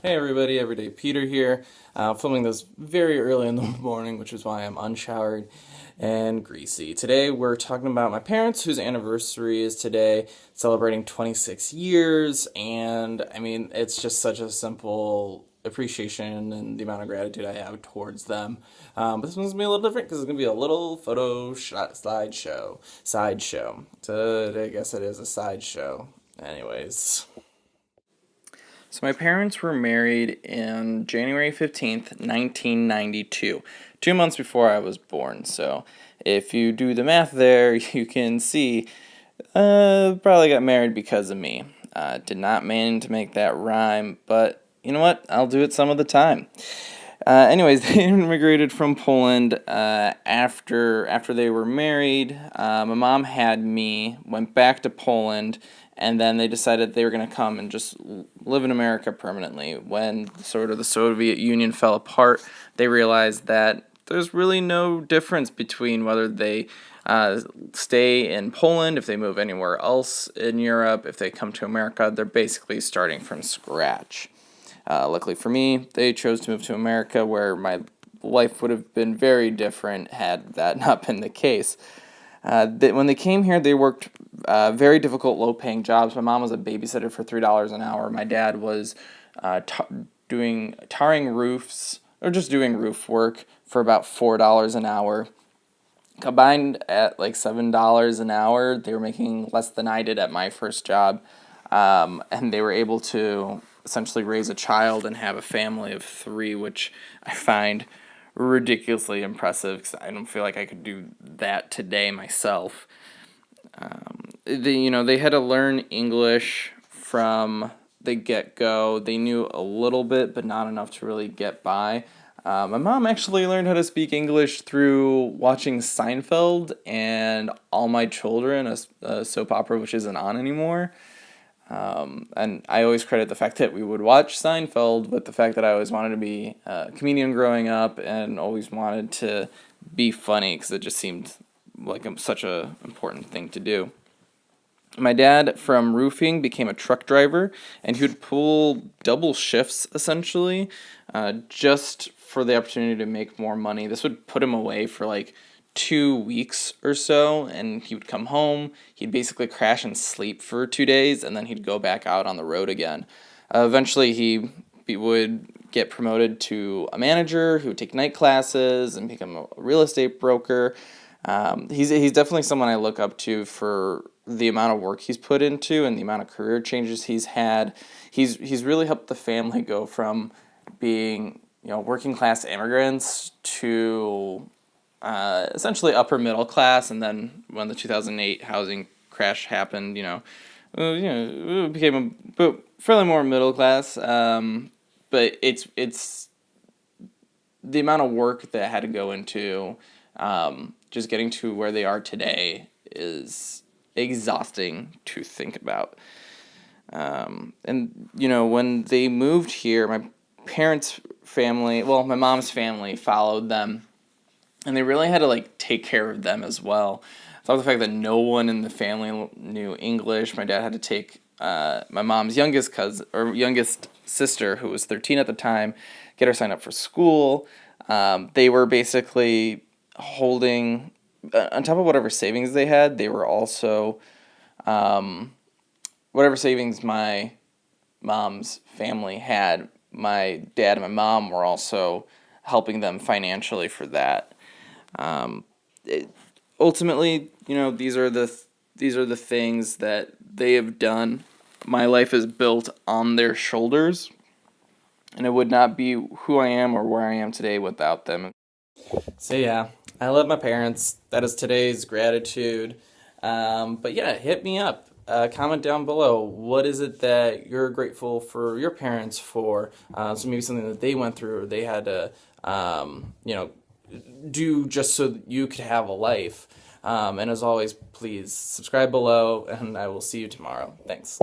Hey everybody, Everyday Peter here, filming this very early in the morning, which is why I'm unshowered and greasy. Today we're talking about my parents, whose anniversary is today, celebrating 26 years, and I mean, it's just such a simple appreciation and the amount of gratitude I have towards them. But this one's going to be a little different because it's going to be a little photo shot sideshow. I guess it is a sideshow. Anyways. So my parents were married in January 15th, 1992, 2 months before I was born. So if you do the math there, you can see probably got married because of me. Did not mean to make that rhyme, but you know what? I'll do it some of the time. Anyways, they immigrated from Poland after they were married. My mom had me, went back to Poland, and then they decided they were going to come and just live in America permanently. When sort of the Soviet Union fell apart, they realized that there's really no difference between whether they stay in Poland, if they move anywhere else in Europe, if they come to America, they're basically starting from scratch. Luckily for me, they chose to move to America, where my life would have been very different had that not been the case. When they came here, they worked very difficult, low-paying jobs. My mom was a babysitter for $3 an hour. My dad was tarring roofs, or just doing roof work for about $4 an hour. Combined at like $7 an hour, they were making less than I did at my first job, and they were able to essentially raise a child and have a family of three, which I find ridiculously impressive because I don't feel like I could do that today myself. They had to learn English from the get-go. They knew a little bit, but not enough to really get by. My mom actually learned how to speak English through watching Seinfeld and All My Children, a soap opera which isn't on anymore. And I always credit the fact that we would watch Seinfeld with the fact that I always wanted to be a comedian growing up and always wanted to be funny because it just seemed like such a important thing to do. My dad, from roofing, became a truck driver, and he would pull double shifts, essentially, just for the opportunity to make more money. This would put him away for like 2 weeks or so, and he would come home. He'd basically crash and sleep for 2 days, and then he'd go back out on the road again. Eventually, he would get promoted to a manager. He would take night classes and become a real estate broker. He's definitely someone I look up to for the amount of work he's put into and the amount of career changes he's had. He's really helped the family go from being working class immigrants to essentially upper middle class, and then when the 2008 housing crash happened, it became a fairly more middle class. But it's the amount of work that had to go into just getting to where they are today is exhausting to think about. And when they moved here, my parents' family, my mom's family followed them. And they really had to take care of them as well. I thought the fact that no one in the family knew English. My dad had to take my mom's youngest sister, who was 13 at the time, get her signed up for school. They were basically holding, on top of whatever savings they had, they were also, whatever savings my mom's family had, my dad and my mom were also helping them financially for that. Ultimately, these are the things that they have done. My life is built on their shoulders, and it would not be who I am or where I am today without them. So yeah, I love my parents. That is today's gratitude. But yeah, hit me up. Comment down below. What is it that you're grateful for your parents for? So maybe something that they went through or they had to, do just so that you could have a life. And as always, please subscribe below, and I will see you tomorrow. Thanks.